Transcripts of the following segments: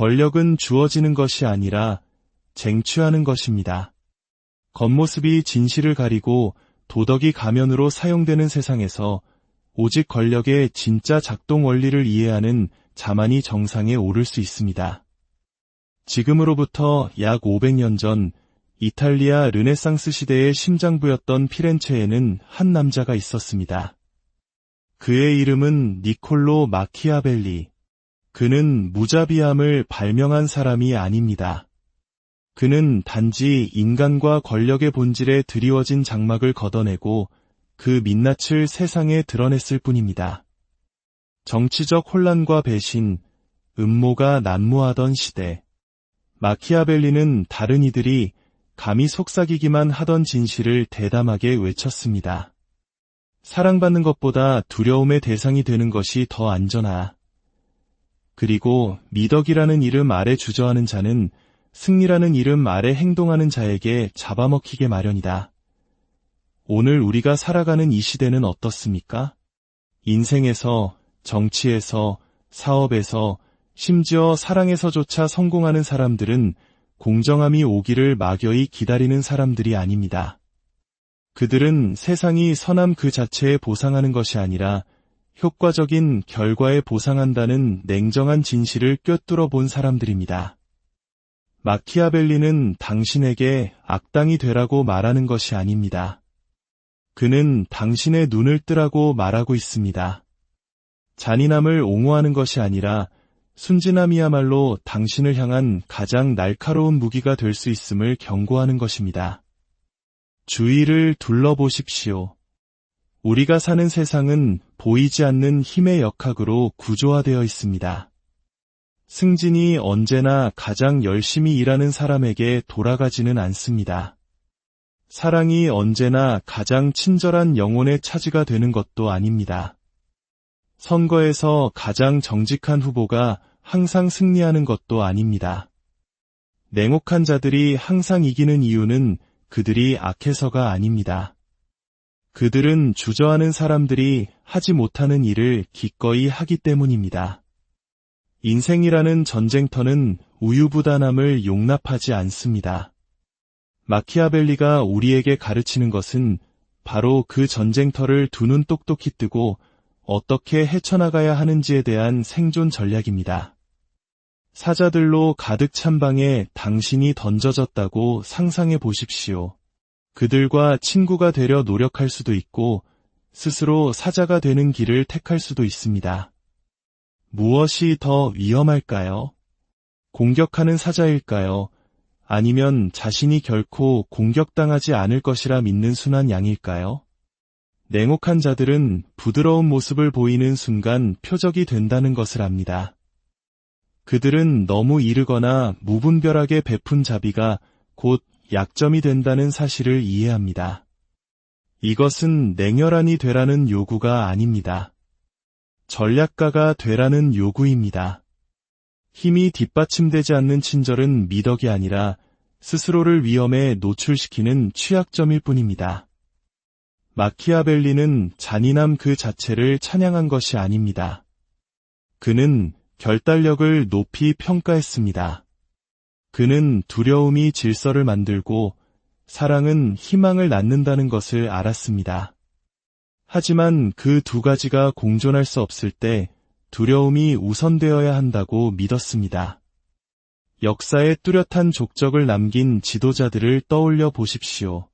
권력은 주어지는 것이 아니라 쟁취하는 것입니다. 겉모습이 진실을 가리고 도덕이 가면으로 사용되는 세상에서 오직 권력의 진짜 작동 원리를 이해하는 자만이 정상에 오를 수 있습니다. 지금으로부터 약 500년 전 이탈리아 르네상스 시대의 심장부였던 피렌체에는 한 남자가 있었습니다. 그의 이름은 니콜로 마키아벨리. 그는 무자비함을 발명한 사람이 아닙니다. 그는 단지 인간과 권력의 본질에 드리워진 장막을 걷어내고 그 민낯을 세상에 드러냈을 뿐입니다. 정치적 혼란과 배신, 음모가 난무하던 시대, 마키아벨리는 다른 이들이 감히 속삭이기만 하던 진실을 대담하게 외쳤습니다. 사랑받는 것보다 두려움의 대상이 되는 것이 더 안전하다. 그리고 미덕이라는 이름 아래 주저하는 자는 승리라는 이름 아래 행동하는 자에게 잡아먹히게 마련이다. 오늘 우리가 살아가는 이 시대는 어떻습니까? 인생에서, 정치에서, 사업에서, 심지어 사랑에서조차 성공하는 사람들은 공정함이 오기를 막연히 기다리는 사람들이 아닙니다. 그들은 세상이 선함 그 자체에 보상하는 것이 아니라 효과적인 결과에 보상한다는 냉정한 진실을 꿰뚫어 본 사람들입니다. 마키아벨리는 당신에게 악당이 되라고 말하는 것이 아닙니다. 그는 당신의 눈을 뜨라고 말하고 있습니다. 잔인함을 옹호하는 것이 아니라 순진함이야말로 당신을 향한 가장 날카로운 무기가 될 수 있음을 경고하는 것입니다. 주위를 둘러보십시오. 우리가 사는 세상은 보이지 않는 힘의 역학으로 구조화되어 있습니다. 승진이 언제나 가장 열심히 일하는 사람에게 돌아가지는 않습니다. 사랑이 언제나 가장 친절한 영혼의 차지가 되는 것도 아닙니다. 선거에서 가장 정직한 후보가 항상 승리하는 것도 아닙니다. 냉혹한 자들이 항상 이기는 이유는 그들이 악해서가 아닙니다. 그들은 주저하는 사람들이 하지 못하는 일을 기꺼이 하기 때문입니다. 인생이라는 전쟁터는 우유부단함을 용납하지 않습니다. 마키아벨리가 우리에게 가르치는 것은 바로 그 전쟁터를 두 눈 똑똑히 뜨고 어떻게 헤쳐나가야 하는지에 대한 생존 전략입니다. 사자들로 가득 찬 방에 당신이 던져졌다고 상상해 보십시오. 그들과 친구가 되려 노력할 수도 있고 스스로 사자가 되는 길을 택할 수도 있습니다. 무엇이 더 위험할까요? 공격하는 사자일까요? 아니면 자신이 결코 공격당하지 않을 것이라 믿는 순한 양일까요? 냉혹한 자들은 부드러운 모습을 보이는 순간 표적이 된다는 것을 압니다. 그들은 너무 이르거나 무분별하게 베푼 자비가 곧 약점이 된다는 사실을 이해합니다. 이것은 냉혈한이 되라는 요구가 아닙니다. 전략가가 되라는 요구입니다. 힘이 뒷받침되지 않는 친절은 미덕이 아니라 스스로를 위험에 노출시키는 취약점일 뿐입니다. 마키아벨리는 잔인함 그 자체를 찬양한 것이 아닙니다. 그는 결단력을 높이 평가했습니다. 그는 두려움이 질서를 만들고 사랑은 희망을 낳는다는 것을 알았습니다. 하지만 그 두 가지가 공존할 수 없을 때 두려움이 우선되어야 한다고 믿었습니다. 역사에 뚜렷한 족적을 남긴 지도자들을 떠올려 보십시오.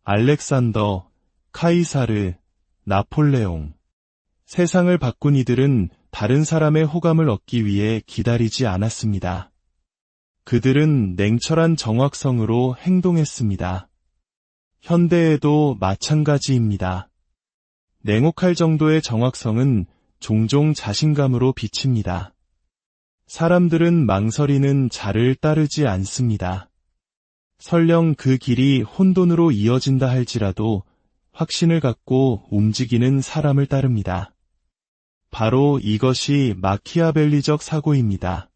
알렉산더, 카이사르, 나폴레옹. 세상을 바꾼 이들은 다른 사람의 호감을 얻기 위해 기다리지 않았습니다. 그들은 냉철한 정확성으로 행동했습니다. 현대에도 마찬가지입니다. 냉혹할 정도의 정확성은 종종 자신감으로 비칩니다. 사람들은 망설이는 자를 따르지 않습니다. 설령 그 길이 혼돈으로 이어진다 할지라도 확신을 갖고 움직이는 사람을 따릅니다. 바로 이것이 마키아벨리적 사고입니다.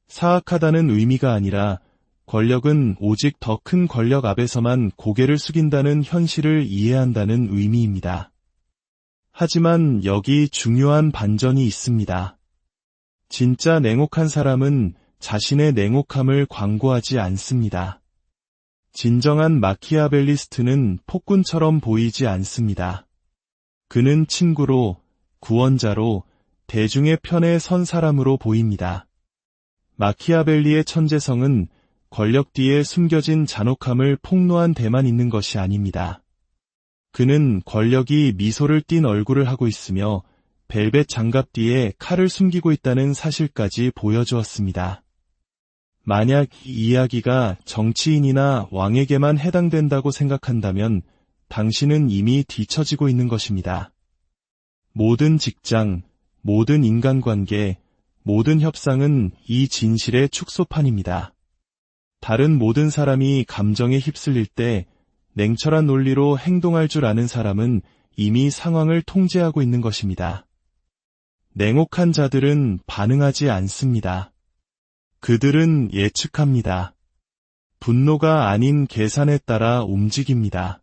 사악하다는 의미가 아니라 권력은 오직 더 큰 권력 앞에서만 고개를 숙인다는 현실을 이해한다는 의미입니다. 하지만 여기 중요한 반전이 있습니다. 진짜 냉혹한 사람은 자신의 냉혹함을 광고하지 않습니다. 진정한 마키아벨리스트는 폭군처럼 보이지 않습니다. 그는 친구로, 구원자로, 대중의 편에 선 사람으로 보입니다. 마키아벨리의 천재성은 권력 뒤에 숨겨진 잔혹함을 폭로한 데만 있는 것이 아닙니다. 그는 권력이 미소를 띤 얼굴을 하고 있으며 벨벳 장갑 뒤에 칼을 숨기고 있다는 사실까지 보여주었습니다. 만약 이 이야기가 정치인이나 왕에게만 해당된다고 생각한다면 당신은 이미 뒤처지고 있는 것입니다. 모든 직장, 모든 인간관계, 모든 협상은 이 진실의 축소판입니다. 다른 모든 사람이 감정에 휩쓸릴 때 냉철한 논리로 행동할 줄 아는 사람은 이미 상황을 통제하고 있는 것입니다. 냉혹한 자들은 반응하지 않습니다. 그들은 예측합니다. 분노가 아닌 계산에 따라 움직입니다.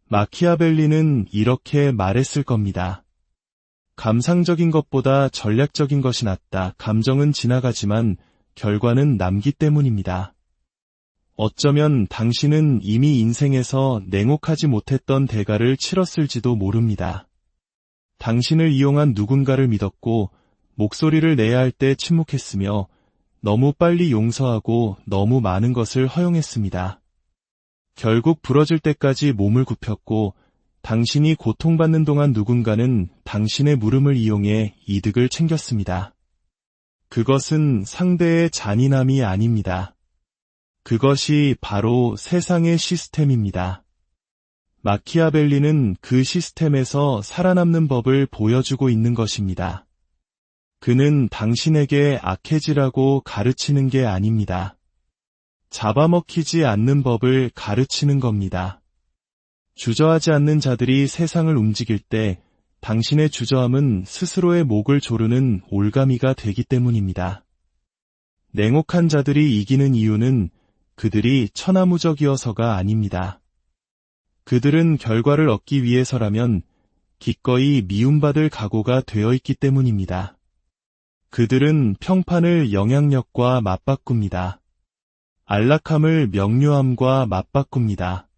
마키아벨리는 이렇게 말했을 겁니다. 감상적인 것보다 전략적인 것이 낫다. 감정은 지나가지만 결과는 남기 때문입니다. 어쩌면 당신은 이미 인생에서 냉혹하지 못했던 대가를 치렀을지도 모릅니다. 당신을 이용한 누군가를 믿었고 목소리를 내야 할 때 침묵했으며 너무 빨리 용서하고 너무 많은 것을 허용했습니다. 결국 부러질 때까지 몸을 굽혔고 당신이 고통받는 동안 누군가는 당신의 물음을 이용해 이득을 챙겼습니다. 그것은 상대의 잔인함이 아닙니다. 그것이 바로 세상의 시스템입니다. 마키아벨리는 그 시스템에서 살아남는 법을 보여주고 있는 것입니다. 그는 당신에게 악해지라고 가르치는 게 아닙니다. 잡아먹히지 않는 법을 가르치는 겁니다. 주저하지 않는 자들이 세상을 움직일 때 당신의 주저함은 스스로의 목을 조르는 올가미가 되기 때문입니다. 냉혹한 자들이 이기는 이유는 그들이 천하무적이어서가 아닙니다. 그들은 결과를 얻기 위해서라면 기꺼이 미움받을 각오가 되어 있기 때문입니다. 그들은 평판을 영향력과 맞바꿉니다. 안락함을 명료함과 맞바꿉니다.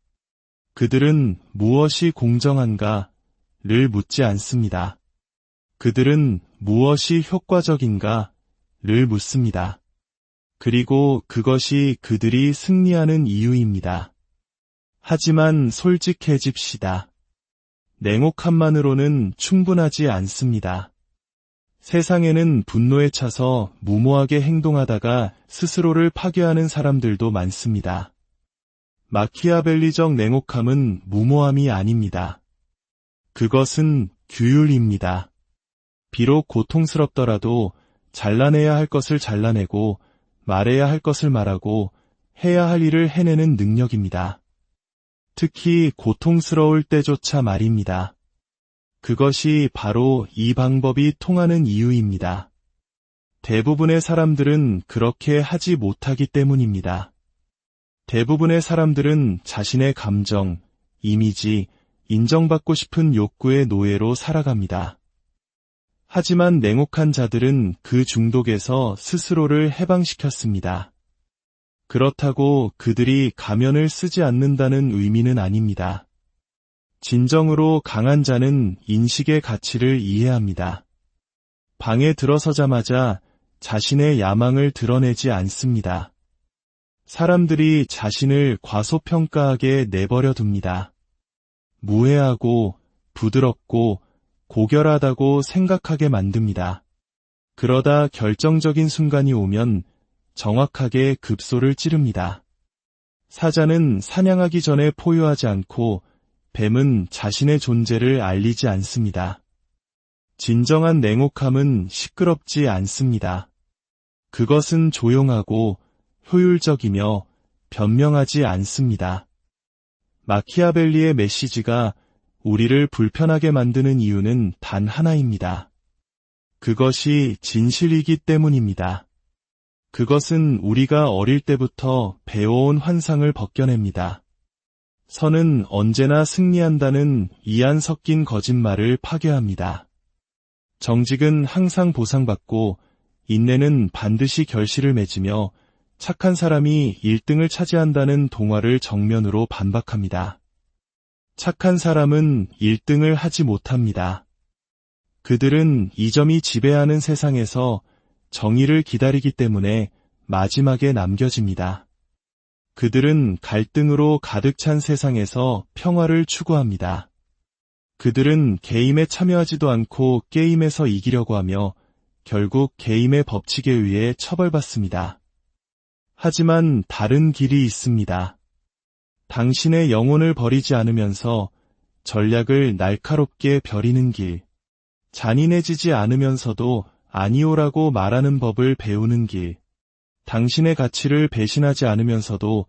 그들은 무엇이 공정한가를 묻지 않습니다. 그들은 무엇이 효과적인가를 묻습니다. 그리고 그것이 그들이 승리하는 이유입니다. 하지만 솔직해집시다. 냉혹함만으로는 충분하지 않습니다. 세상에는 분노에 차서 무모하게 행동하다가 스스로를 파괴하는 사람들도 많습니다. 마키아벨리적 냉혹함은 무모함이 아닙니다. 그것은 규율입니다. 비록 고통스럽더라도 잘라내야 할 것을 잘라내고 말해야 할 것을 말하고 해야 할 일을 해내는 능력입니다. 특히 고통스러울 때조차 말입니다. 그것이 바로 이 방법이 통하는 이유입니다. 대부분의 사람들은 그렇게 하지 못하기 때문입니다. 대부분의 사람들은 자신의 감정, 이미지, 인정받고 싶은 욕구의 노예로 살아갑니다. 하지만 냉혹한 자들은 그 중독에서 스스로를 해방시켰습니다. 그렇다고 그들이 가면을 쓰지 않는다는 의미는 아닙니다. 진정으로 강한 자는 인식의 가치를 이해합니다. 방에 들어서자마자 자신의 야망을 드러내지 않습니다. 사람들이 자신을 과소평가하게 내버려 둡니다. 무해하고 부드럽고 고결하다고 생각하게 만듭니다. 그러다 결정적인 순간이 오면 정확하게 급소를 찌릅니다. 사자는 사냥하기 전에 포효하지 않고 뱀은 자신의 존재를 알리지 않습니다. 진정한 냉혹함은 시끄럽지 않습니다. 그것은 조용하고 효율적이며 변명하지 않습니다. 마키아벨리의 메시지가 우리를 불편하게 만드는 이유는 단 하나입니다. 그것이 진실이기 때문입니다. 그것은 우리가 어릴 때부터 배워온 환상을 벗겨냅니다. 선은 언제나 승리한다는 이안 섞인 거짓말을 파괴합니다. 정직은 항상 보상받고 인내는 반드시 결실을 맺으며 착한 사람이 1등을 차지한다는 동화를 정면으로 반박합니다. 착한 사람은 1등을 하지 못합니다. 그들은 이 점이 지배하는 세상에서 정의를 기다리기 때문에 마지막에 남겨집니다. 그들은 갈등으로 가득 찬 세상에서 평화를 추구합니다. 그들은 게임에 참여하지도 않고 게임에서 이기려고 하며 결국 게임의 법칙에 의해 처벌받습니다. 하지만 다른 길이 있습니다. 당신의 영혼을 버리지 않으면서 전략을 날카롭게 벼리는 길, 잔인해지지 않으면서도 아니오라고 말하는 법을 배우는 길, 당신의 가치를 배신하지 않으면서도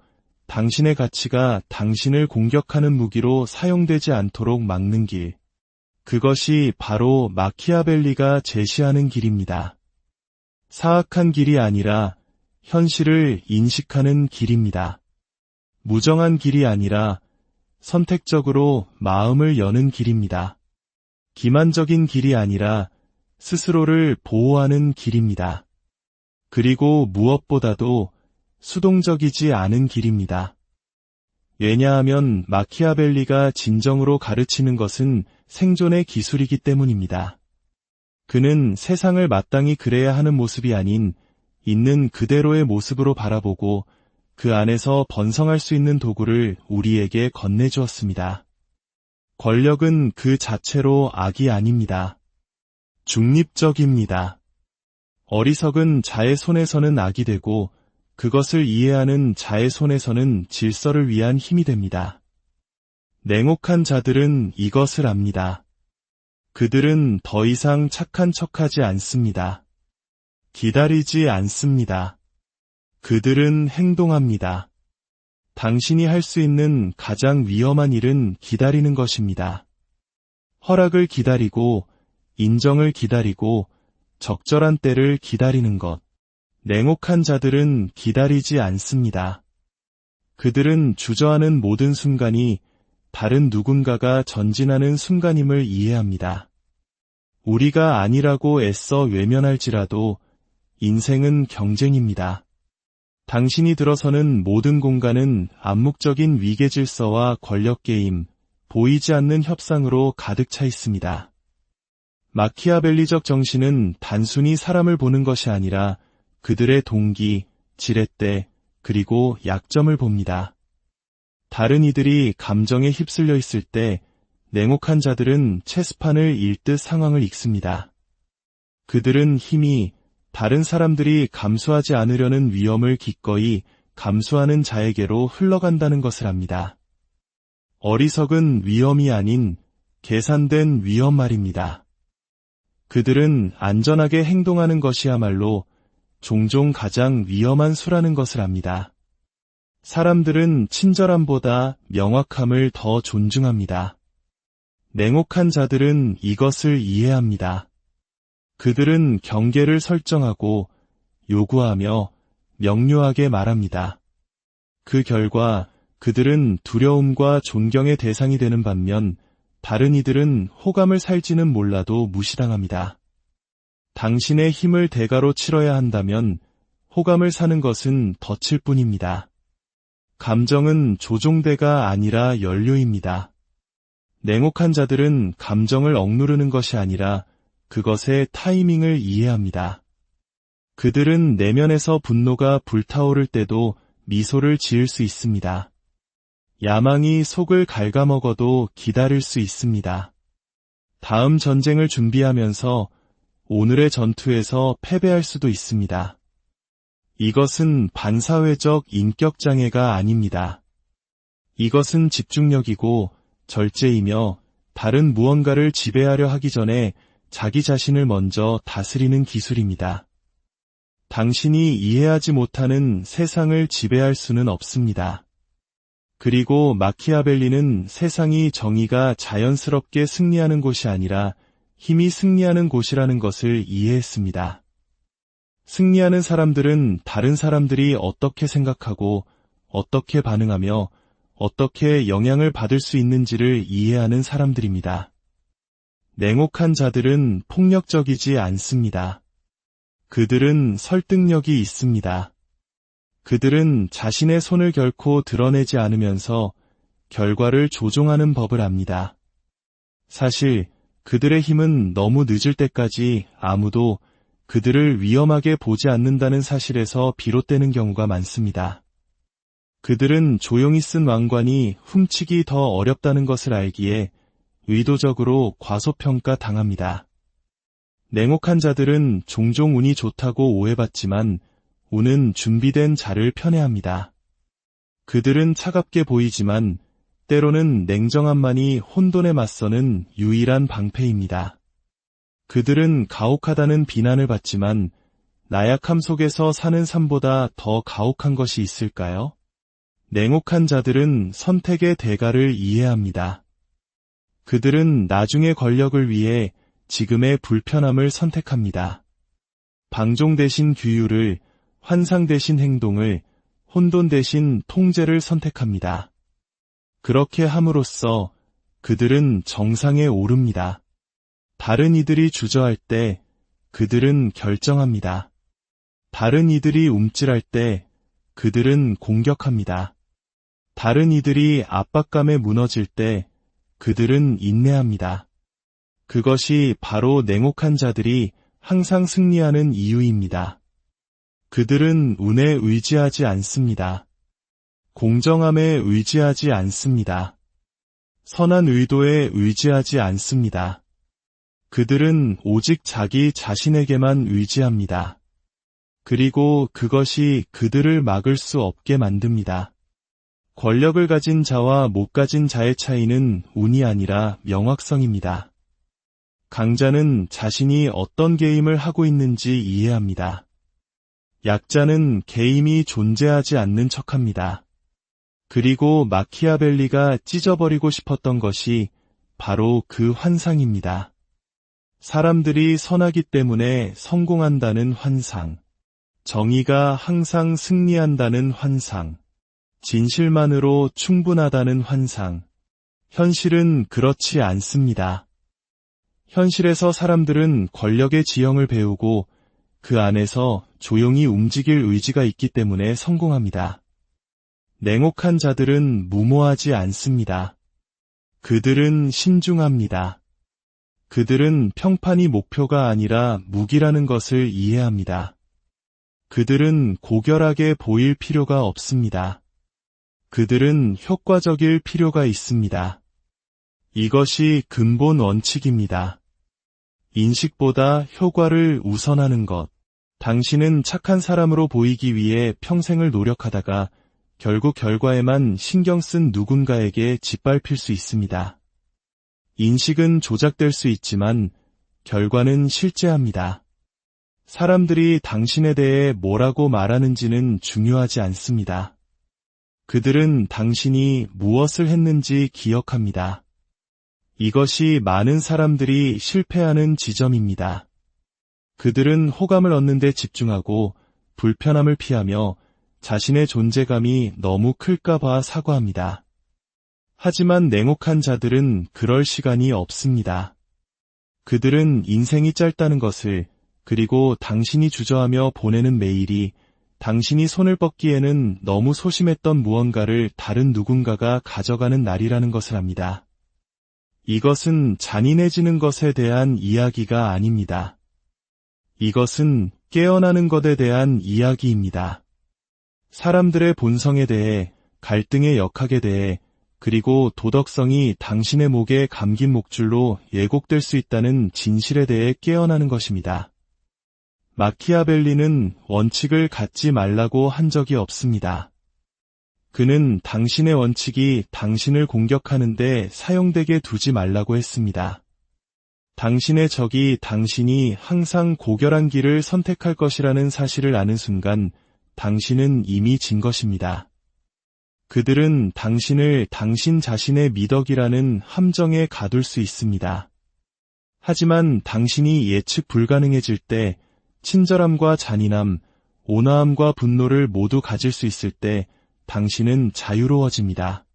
당신의 가치가 당신을 공격하는 무기로 사용되지 않도록 막는 길. 그것이 바로 마키아벨리가 제시하는 길입니다. 사악한 길이 아니라 현실을 인식하는 길입니다. 무정한 길이 아니라 선택적으로 마음을 여는 길입니다. 기만적인 길이 아니라 스스로를 보호하는 길입니다. 그리고 무엇보다도 수동적이지 않은 길입니다. 왜냐하면 마키아벨리가 진정으로 가르치는 것은 생존의 기술이기 때문입니다. 그는 세상을 마땅히 그래야 하는 모습이 아닌 있는 그대로의 모습으로 바라보고 그 안에서 번성할 수 있는 도구를 우리에게 건네주었습니다. 권력은 그 자체로 악이 아닙니다. 중립적입니다. 어리석은 자의 손에서는 악이 되고 그것을 이해하는 자의 손에서는 질서를 위한 힘이 됩니다. 냉혹한 자들은 이것을 압니다. 그들은 더 이상 착한 척하지 않습니다. 기다리지 않습니다. 그들은 행동합니다. 당신이 할 수 있는 가장 위험한 일은 기다리는 것입니다. 허락을 기다리고, 인정을 기다리고, 적절한 때를 기다리는 것. 냉혹한 자들은 기다리지 않습니다. 그들은 주저하는 모든 순간이 다른 누군가가 전진하는 순간임을 이해합니다. 우리가 아니라고 애써 외면할지라도 인생은 경쟁입니다. 당신이 들어서는 모든 공간은 암묵적인 위계 질서와 권력 게임, 보이지 않는 협상으로 가득 차 있습니다. 마키아벨리적 정신은 단순히 사람을 보는 것이 아니라 그들의 동기, 지렛대, 그리고 약점을 봅니다. 다른 이들이 감정에 휩쓸려 있을 때 냉혹한 자들은 체스판을 읽듯 상황을 읽습니다. 그들은 힘이 다른 사람들이 감수하지 않으려는 위험을 기꺼이 감수하는 자에게로 흘러간다는 것을 압니다. 어리석은 위험이 아닌 계산된 위험 말입니다. 그들은 안전하게 행동하는 것이야말로 종종 가장 위험한 수라는 것을 압니다. 사람들은 친절함보다 명확함을 더 존중합니다. 냉혹한 자들은 이것을 이해합니다. 그들은 경계를 설정하고 요구하며 명료하게 말합니다. 그 결과 그들은 두려움과 존경의 대상이 되는 반면 다른 이들은 호감을 살지는 몰라도 무시당합니다. 당신의 힘을 대가로 치러야 한다면 호감을 사는 것은 덫일 뿐입니다. 감정은 조종대가 아니라 연료입니다. 냉혹한 자들은 감정을 억누르는 것이 아니라 그것의 타이밍을 이해합니다. 그들은 내면에서 분노가 불타오를 때도 미소를 지을 수 있습니다. 야망이 속을 갉아먹어도 기다릴 수 있습니다. 다음 전쟁을 준비하면서 오늘의 전투에서 패배할 수도 있습니다. 이것은 반사회적 인격장애가 아닙니다. 이것은 집중력이고 절제이며 다른 무언가를 지배하려 하기 전에 자기 자신을 먼저 다스리는 기술입니다. 당신이 이해하지 못하는 세상을 지배할 수는 없습니다. 그리고 마키아벨리는 세상이 정의가 자연스럽게 승리하는 곳이 아니라 힘이 승리하는 곳이라는 것을 이해했습니다. 승리하는 사람들은 다른 사람들이 어떻게 생각하고 어떻게 반응하며 어떻게 영향을 받을 수 있는지를 이해하는 사람들입니다. 냉혹한 자들은 폭력적이지 않습니다. 그들은 설득력이 있습니다. 그들은 자신의 손을 결코 드러내지 않으면서 결과를 조종하는 법을 압니다. 사실 그들의 힘은 너무 늦을 때까지 아무도 그들을 위험하게 보지 않는다는 사실에서 비롯되는 경우가 많습니다. 그들은 조용히 쓴 왕관이 훔치기 더 어렵다는 것을 알기에 의도적으로 과소평가 당합니다. 냉혹한 자들은 종종 운이 좋다고 오해받지만 운은 준비된 자를 편애합니다. 그들은 차갑게 보이지만 때로는 냉정함만이 혼돈에 맞서는 유일한 방패입니다. 그들은 가혹하다는 비난을 받지만 나약함 속에서 사는 삶보다 더 가혹한 것이 있을까요? 냉혹한 자들은 선택의 대가를 이해합니다. 그들은 나중의 권력을 위해 지금의 불편함을 선택합니다. 방종 대신 규율을, 환상 대신 행동을, 혼돈 대신 통제를 선택합니다. 그렇게 함으로써 그들은 정상에 오릅니다. 다른 이들이 주저할 때 그들은 결정합니다. 다른 이들이 움찔할 때 그들은 공격합니다. 다른 이들이 압박감에 무너질 때 그들은 인내합니다. 그것이 바로 냉혹한 자들이 항상 승리하는 이유입니다. 그들은 운에 의지하지 않습니다. 공정함에 의지하지 않습니다. 선한 의도에 의지하지 않습니다. 그들은 오직 자기 자신에게만 의지합니다. 그리고 그것이 그들을 막을 수 없게 만듭니다. 권력을 가진 자와 못 가진 자의 차이는 운이 아니라 명확성입니다. 강자는 자신이 어떤 게임을 하고 있는지 이해합니다. 약자는 게임이 존재하지 않는 척합니다. 그리고 마키아벨리가 찢어버리고 싶었던 것이 바로 그 환상입니다. 사람들이 선하기 때문에 성공한다는 환상, 정의가 항상 승리한다는 환상, 진실만으로 충분하다는 환상. 현실은 그렇지 않습니다. 현실에서 사람들은 권력의 지형을 배우고 그 안에서 조용히 움직일 의지가 있기 때문에 성공합니다. 냉혹한 자들은 무모하지 않습니다. 그들은 신중합니다. 그들은 평판이 목표가 아니라 무기라는 것을 이해합니다. 그들은 고결하게 보일 필요가 없습니다. 그들은 효과적일 필요가 있습니다. 이것이 근본 원칙입니다. 인식보다 효과를 우선하는 것. 당신은 착한 사람으로 보이기 위해 평생을 노력하다가 결국 결과에만 신경 쓴 누군가에게 짓밟힐 수 있습니다. 인식은 조작될 수 있지만 결과는 실제합니다. 사람들이 당신에 대해 뭐라고 말하는지는 중요하지 않습니다. 그들은 당신이 무엇을 했는지 기억합니다. 이것이 많은 사람들이 실패하는 지점입니다. 그들은 호감을 얻는 데 집중하고 불편함을 피하며 자신의 존재감이 너무 클까 봐 사과합니다. 하지만 냉혹한 자들은 그럴 시간이 없습니다. 그들은 인생이 짧다는 것을, 그리고 당신이 주저하며 보내는 매일이 당신이 손을 뻗기에는 너무 소심했던 무언가를 다른 누군가가 가져가는 날이라는 것을 압니다. 이것은 잔인해지는 것에 대한 이야기가 아닙니다. 이것은 깨어나는 것에 대한 이야기입니다. 사람들의 본성에 대해, 갈등의 역학에 대해, 그리고 도덕성이 당신의 목에 감긴 목줄로 예곡될 수 있다는 진실에 대해 깨어나는 것입니다. 마키아벨리는 원칙을 갖지 말라고 한 적이 없습니다. 그는 당신의 원칙이 당신을 공격하는데 사용되게 두지 말라고 했습니다. 당신의 적이 당신이 항상 고결한 길을 선택할 것이라는 사실을 아는 순간 당신은 이미 진 것입니다. 그들은 당신을 당신 자신의 미덕이라는 함정에 가둘 수 있습니다. 하지만 당신이 예측 불가능해질 때 친절함과 잔인함, 온화함과 분노를 모두 가질 수 있을 때 당신은 자유로워집니다.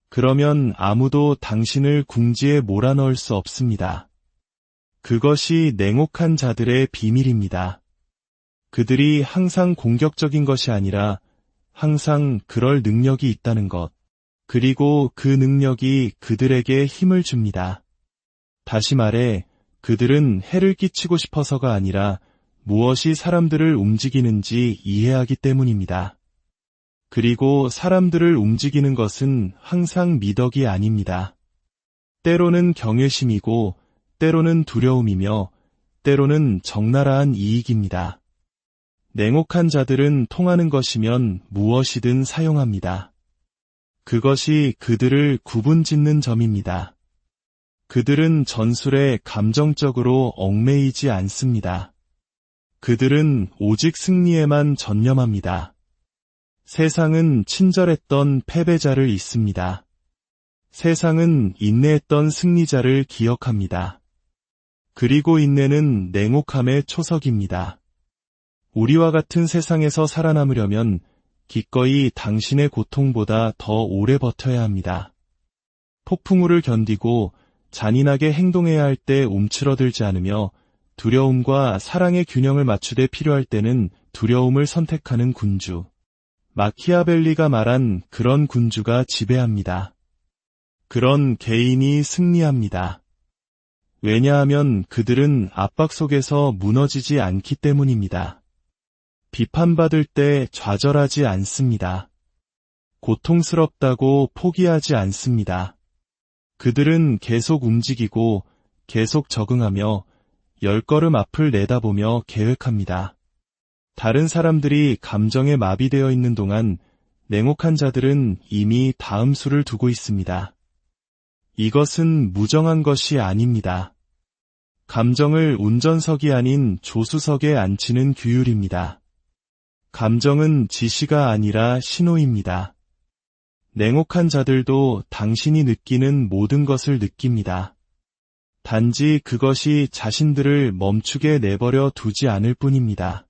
그러면 아무도 당신을 궁지에 몰아넣을 수 없습니다. 그것이 냉혹한 자들의 비밀입니다. 그들이 항상 공격적인 것이 아니라 항상 그럴 능력이 있다는 것. 그리고 그 능력이 그들에게 힘을 줍니다. 다시 말해, 그들은 해를 끼치고 싶어서가 아니라 무엇이 사람들을 움직이는지 이해하기 때문입니다. 그리고 사람들을 움직이는 것은 항상 미덕이 아닙니다. 때로는 경외심이고, 때로는 두려움이며, 때로는 적나라한 이익입니다. 냉혹한 자들은 통하는 것이면 무엇이든 사용합니다. 그것이 그들을 구분짓는 점입니다. 그들은 전술에 감정적으로 얽매이지 않습니다. 그들은 오직 승리에만 전념합니다. 세상은 친절했던 패배자를 잊습니다. 세상은 인내했던 승리자를 기억합니다. 그리고 인내는 냉혹함의 초석입니다. 우리와 같은 세상에서 살아남으려면 기꺼이 당신의 고통보다 더 오래 버텨야 합니다. 폭풍우를 견디고 잔인하게 행동해야 할 때 움츠러들지 않으며 두려움과 사랑의 균형을 맞추되 필요할 때는 두려움을 선택하는 군주. 마키아벨리가 말한 그런 군주가 지배합니다. 그런 개인이 승리합니다. 왜냐하면 그들은 압박 속에서 무너지지 않기 때문입니다. 비판받을 때 좌절하지 않습니다. 고통스럽다고 포기하지 않습니다. 그들은 계속 움직이고 계속 적응하며 10걸음 앞을 내다보며 계획합니다. 다른 사람들이 감정에 마비되어 있는 동안 냉혹한 자들은 이미 다음 수를 두고 있습니다. 이것은 무정한 것이 아닙니다. 감정을 운전석이 아닌 조수석에 앉히는 규율입니다. 감정은 지시가 아니라 신호입니다. 냉혹한 자들도 당신이 느끼는 모든 것을 느낍니다. 단지 그것이 자신들을 멈추게 내버려 두지 않을 뿐입니다.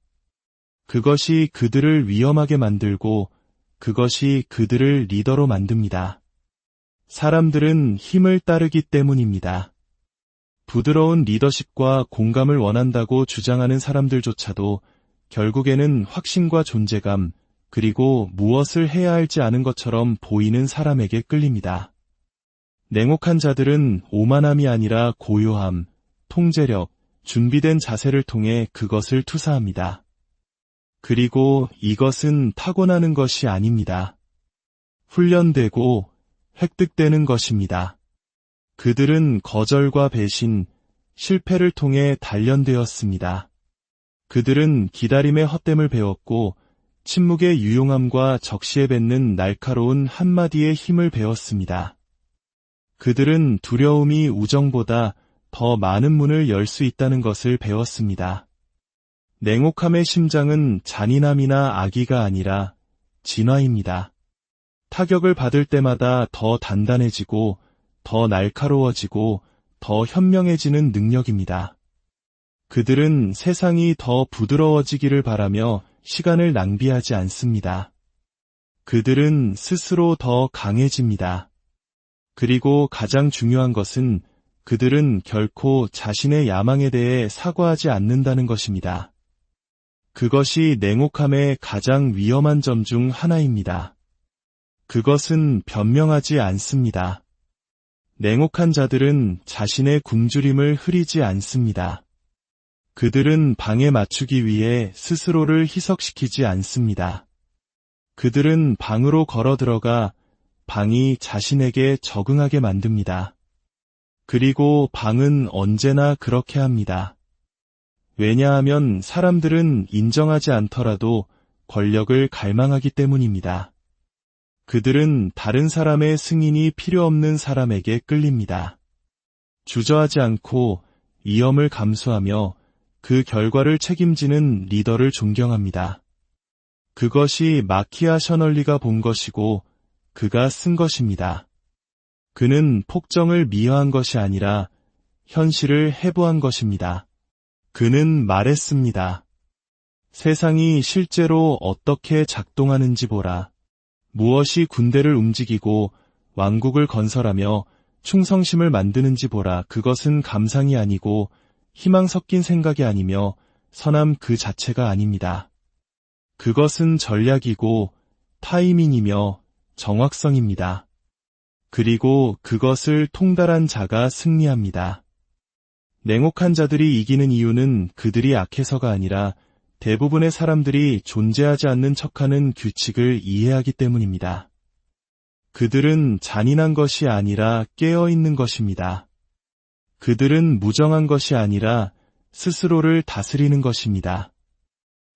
그것이 그들을 위험하게 만들고 그것이 그들을 리더로 만듭니다. 사람들은 힘을 따르기 때문입니다. 부드러운 리더십과 공감을 원한다고 주장하는 사람들조차도 결국에는 확신과 존재감, 그리고 무엇을 해야 할지 아는 것처럼 보이는 사람에게 끌립니다. 냉혹한 자들은 오만함이 아니라 고요함, 통제력, 준비된 자세를 통해 그것을 투사합니다. 그리고 이것은 타고나는 것이 아닙니다. 훈련되고 획득되는 것입니다. 그들은 거절과 배신, 실패를 통해 단련되었습니다. 그들은 기다림의 헛됨을 배웠고 침묵의 유용함과 적시에 뱉는 날카로운 한마디의 힘을 배웠습니다. 그들은 두려움이 우정보다 더 많은 문을 열 수 있다는 것을 배웠습니다. 냉혹함의 심장은 잔인함이나 악의가 아니라 진화입니다. 타격을 받을 때마다 더 단단해지고 더 날카로워지고 더 현명해지는 능력입니다. 그들은 세상이 더 부드러워지기를 바라며 시간을 낭비하지 않습니다. 그들은 스스로 더 강해집니다. 그리고 가장 중요한 것은 그들은 결코 자신의 야망에 대해 사과하지 않는다는 것입니다. 그것이 냉혹함의 가장 위험한 점 중 하나입니다. 그것은 변명하지 않습니다. 냉혹한 자들은 자신의 굶주림을 흐리지 않습니다. 그들은 방에 맞추기 위해 스스로를 희석시키지 않습니다. 그들은 방으로 걸어 들어가 방이 자신에게 적응하게 만듭니다. 그리고 방은 언제나 그렇게 합니다. 왜냐하면 사람들은 인정하지 않더라도 권력을 갈망하기 때문입니다. 그들은 다른 사람의 승인이 필요 없는 사람에게 끌립니다. 주저하지 않고 위험을 감수하며 그 결과를 책임지는 리더를 존경합니다. 그것이 마키아 셔널리가 본 것이고 그가 쓴 것입니다. 그는 폭정을 미화한 것이 아니라 현실을 해부한 것입니다. 그는 말했습니다. 세상이 실제로 어떻게 작동하는지 보라. 무엇이 군대를 움직이고 왕국을 건설하며 충성심을 만드는지 보라. 그것은 감상이 아니고 희망 섞인 생각이 아니며 선함 그 자체가 아닙니다. 그것은 전략이고 타이밍이며 정확성입니다. 그리고 그것을 통달한 자가 승리합니다. 냉혹한 자들이 이기는 이유는 그들이 악해서가 아니라 대부분의 사람들이 존재하지 않는 척하는 규칙을 이해하기 때문입니다. 그들은 잔인한 것이 아니라 깨어있는 것입니다. 그들은 무정한 것이 아니라 스스로를 다스리는 것입니다.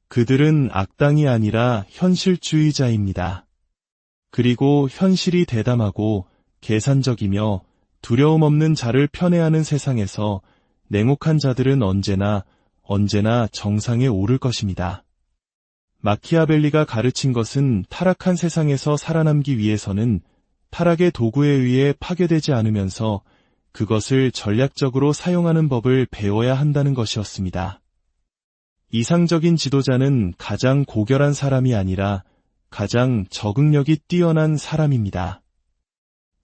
그들은 악당이 아니라 현실주의자입니다. 그리고 현실이 대담하고 계산적이며 두려움 없는 자를 편애하는 세상에서 냉혹한 자들은 언제나 정상에 오를 것입니다. 마키아벨리가 가르친 것은 타락한 세상에서 살아남기 위해서는 타락의 도구에 의해 파괴되지 않으면서 그것을 전략적으로 사용하는 법을 배워야 한다는 것이었습니다. 이상적인 지도자는 가장 고결한 사람이 아니라 가장 적응력이 뛰어난 사람입니다.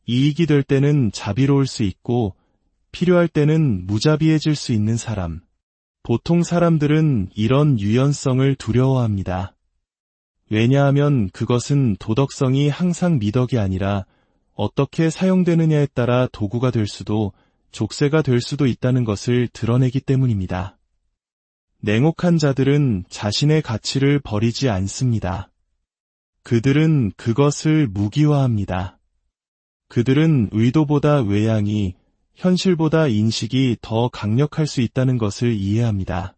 이익이 될 때는 자비로울 수 있고 필요할 때는 무자비해질 수 있는 사람. 보통 사람들은 이런 유연성을 두려워합니다. 왜냐하면 그것은 도덕성이 항상 미덕이 아니라 어떻게 사용되느냐에 따라 도구가 될 수도 족쇄가 될 수도 있다는 것을 드러내기 때문입니다. 냉혹한 자들은 자신의 가치를 버리지 않습니다. 그들은 그것을 무기화합니다. 그들은 의도보다 외양이, 현실보다 인식이 더 강력할 수 있다는 것을 이해합니다.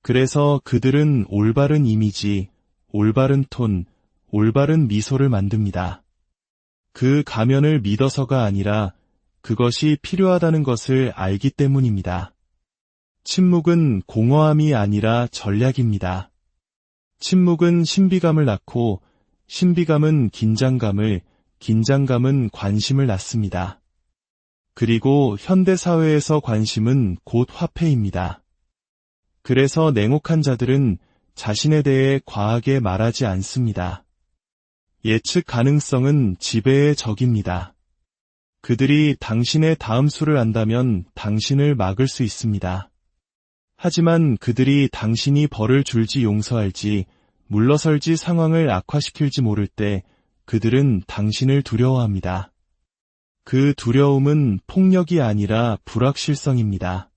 그래서 그들은 올바른 이미지, 올바른 톤, 올바른 미소를 만듭니다. 그 가면을 믿어서가 아니라 그것이 필요하다는 것을 알기 때문입니다. 침묵은 공허함이 아니라 전략입니다. 침묵은 신비감을 낳고 신비감은 긴장감을, 긴장감은 관심을 낳습니다. 그리고 현대사회에서 관심은 곧 화폐입니다. 그래서 냉혹한 자들은 자신에 대해 과하게 말하지 않습니다. 예측 가능성은 지배의 적입니다. 그들이 당신의 다음 수를 안다면 당신을 막을 수 있습니다. 하지만 그들이 당신이 벌을 줄지 용서할지, 물러설지 상황을 악화시킬지 모를 때 그들은 당신을 두려워합니다. 그 두려움은 폭력이 아니라 불확실성입니다.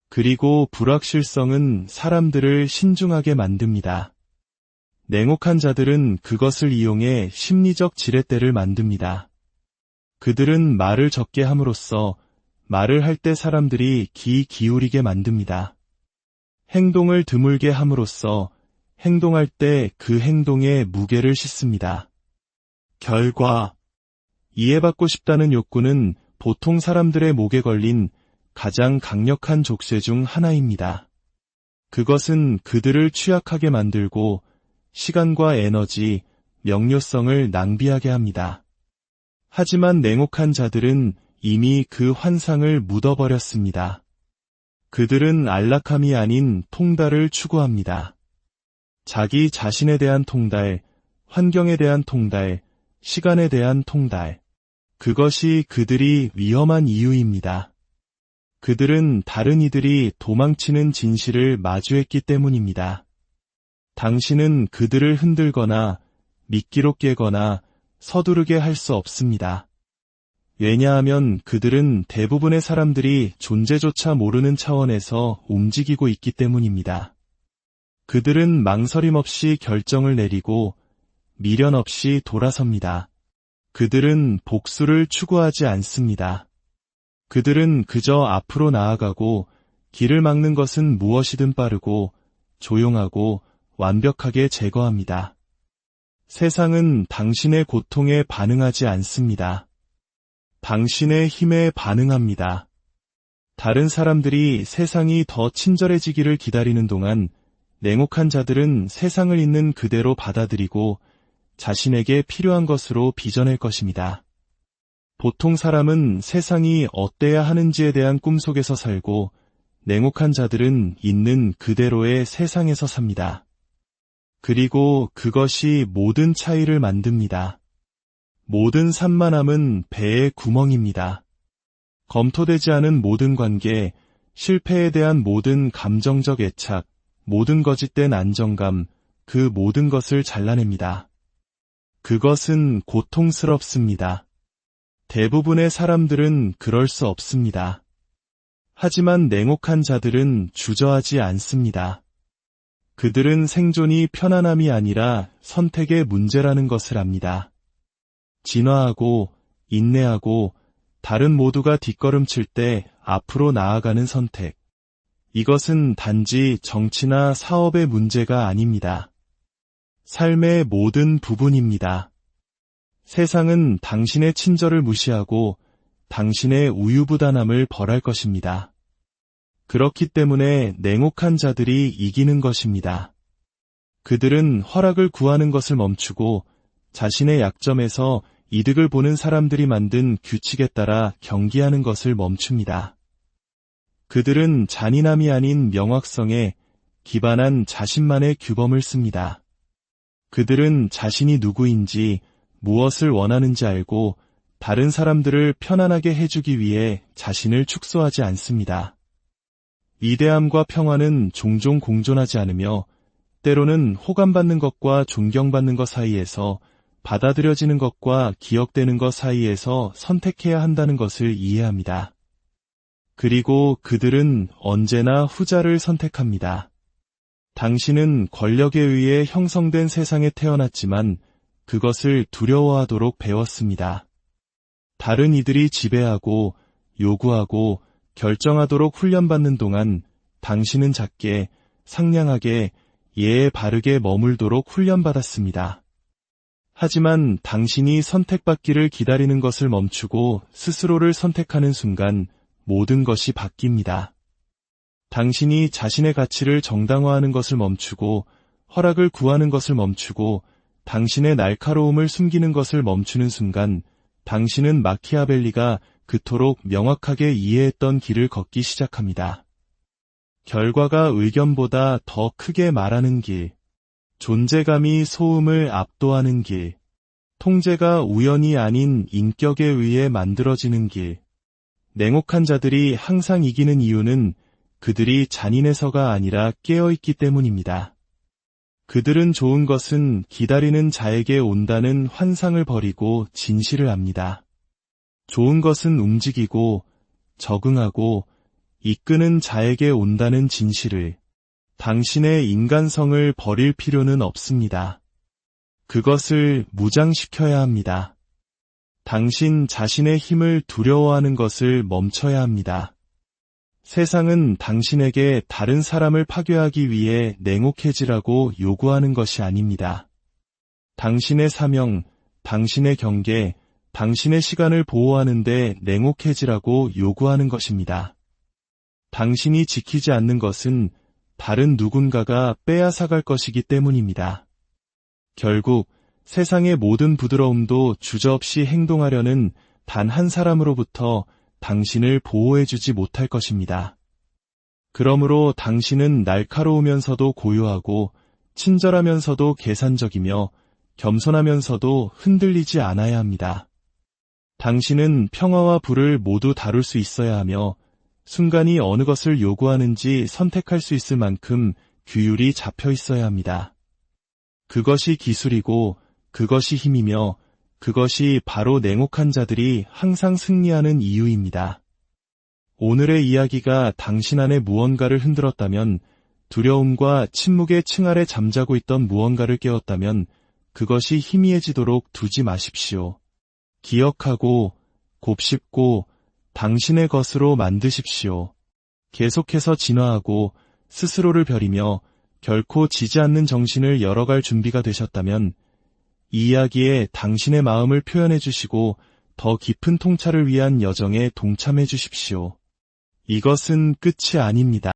그리고 불확실성은 사람들을 신중하게 만듭니다. 냉혹한 자들은 그것을 이용해 심리적 지렛대를 만듭니다. 그들은 말을 적게 함으로써 말을 할 때 사람들이 귀 기울이게 만듭니다. 행동을 드물게 함으로써 행동할 때 그 행동에 무게를 싣습니다. 결과, 이해받고 싶다는 욕구는 보통 사람들의 목에 걸린 가장 강력한 족쇄 중 하나입니다. 그것은 그들을 취약하게 만들고 시간과 에너지, 명료성을 낭비하게 합니다. 하지만 냉혹한 자들은 이미 그 환상을 묻어버렸습니다. 그들은 안락함이 아닌 통달을 추구합니다. 자기 자신에 대한 통달, 환경에 대한 통달, 시간에 대한 통달. 그것이 그들이 위험한 이유입니다. 그들은 다른 이들이 도망치는 진실을 마주했기 때문입니다. 당신은 그들을 흔들거나 미끼로 깨거나 서두르게 할 수 없습니다. 왜냐하면 그들은 대부분의 사람들이 존재조차 모르는 차원에서 움직이고 있기 때문입니다. 그들은 망설임 없이 결정을 내리고 미련 없이 돌아섭니다. 그들은 복수를 추구하지 않습니다. 그들은 그저 앞으로 나아가고 길을 막는 것은 무엇이든 빠르고 조용하고 완벽하게 제거합니다. 세상은 당신의 고통에 반응하지 않습니다. 당신의 힘에 반응합니다. 다른 사람들이 세상이 더 친절해지기를 기다리는 동안 냉혹한 자들은 세상을 있는 그대로 받아들이고 자신에게 필요한 것으로 빚어낼 것입니다. 보통 사람은 세상이 어때야 하는지에 대한 꿈속에서 살고 냉혹한 자들은 있는 그대로의 세상에서 삽니다. 그리고 그것이 모든 차이를 만듭니다. 모든 산만함은 배의 구멍입니다. 검토되지 않은 모든 관계, 실패에 대한 모든 감정적 애착, 모든 거짓된 안정감, 그 모든 것을 잘라냅니다. 그것은 고통스럽습니다. 대부분의 사람들은 그럴 수 없습니다. 하지만 냉혹한 자들은 주저하지 않습니다. 그들은 생존이 편안함이 아니라 선택의 문제라는 것을 압니다. 진화하고 인내하고 다른 모두가 뒷걸음칠 때 앞으로 나아가는 선택. 이것은 단지 정치나 사업의 문제가 아닙니다. 삶의 모든 부분입니다. 세상은 당신의 친절을 무시하고 당신의 우유부단함을 벌할 것입니다. 그렇기 때문에 냉혹한 자들이 이기는 것입니다. 그들은 허락을 구하는 것을 멈추고 자신의 약점에서 이득을 보는 사람들이 만든 규칙에 따라 경기하는 것을 멈춥니다. 그들은 잔인함이 아닌 명확성에 기반한 자신만의 규범을 씁니다. 그들은 자신이 누구인지 무엇을 원하는지 알고 다른 사람들을 편안하게 해주기 위해 자신을 축소하지 않습니다. 위대함과 평화는 종종 공존하지 않으며 때로는 호감받는 것과 존경받는 것 사이에서 받아들여지는 것과 기억되는 것 사이에서 선택해야 한다는 것을 이해합니다. 그리고 그들은 언제나 후자를 선택합니다. 당신은 권력에 의해 형성된 세상에 태어났지만 그것을 두려워하도록 배웠습니다. 다른 이들이 지배하고 요구하고 결정하도록 훈련받는 동안 당신은 작게, 상냥하게, 예에 바르게 머물도록 훈련받았습니다. 하지만 당신이 선택받기를 기다리는 것을 멈추고 스스로를 선택하는 순간 모든 것이 바뀝니다. 당신이 자신의 가치를 정당화하는 것을 멈추고 허락을 구하는 것을 멈추고 당신의 날카로움을 숨기는 것을 멈추는 순간 당신은 마키아벨리가 그토록 명확하게 이해했던 길을 걷기 시작합니다. 결과가 의견보다 더 크게 말하는 길, 존재감이 소음을 압도하는 길, 통제가 우연이 아닌 인격에 의해 만들어지는 길. 냉혹한 자들이 항상 이기는 이유는 그들이 잔인해서가 아니라 깨어있기 때문입니다. 그들은 좋은 것은 기다리는 자에게 온다는 환상을 버리고 진실을 압니다. 좋은 것은 움직이고 적응하고 이끄는 자에게 온다는 진실을. 당신의 인간성을 버릴 필요는 없습니다. 그것을 무장시켜야 합니다. 당신 자신의 힘을 두려워하는 것을 멈춰야 합니다. 세상은 당신에게 다른 사람을 파괴하기 위해 냉혹해지라고 요구하는 것이 아닙니다. 당신의 사명, 당신의 경계, 당신의 시간을 보호하는 데 냉혹해지라고 요구하는 것입니다. 당신이 지키지 않는 것은 다른 누군가가 빼앗아갈 것이기 때문입니다. 결국 세상의 모든 부드러움도 주저없이 행동하려는 단 한 사람으로부터 당신을 보호해주지 못할 것입니다. 그러므로 당신은 날카로우면서도 고요하고 친절하면서도 계산적이며 겸손하면서도 흔들리지 않아야 합니다. 당신은 평화와 불을 모두 다룰 수 있어야 하며 순간이 어느 것을 요구하는지 선택할 수 있을 만큼 규율이 잡혀 있어야 합니다. 그것이 기술이고 그것이 힘이며 그것이 바로 냉혹한 자들이 항상 승리하는 이유입니다. 오늘의 이야기가 당신 안에 무언가를 흔들었다면, 두려움과 침묵의 층 아래 잠자고 있던 무언가를 깨웠다면 그것이 희미해지도록 두지 마십시오. 기억하고 곱씹고 당신의 것으로 만드십시오. 계속해서 진화하고 스스로를 벼리며 결코 지지 않는 정신을 열어갈 준비가 되셨다면 이 이야기에 당신의 마음을 표현해 주시고 더 깊은 통찰을 위한 여정에 동참해 주십시오. 이것은 끝이 아닙니다.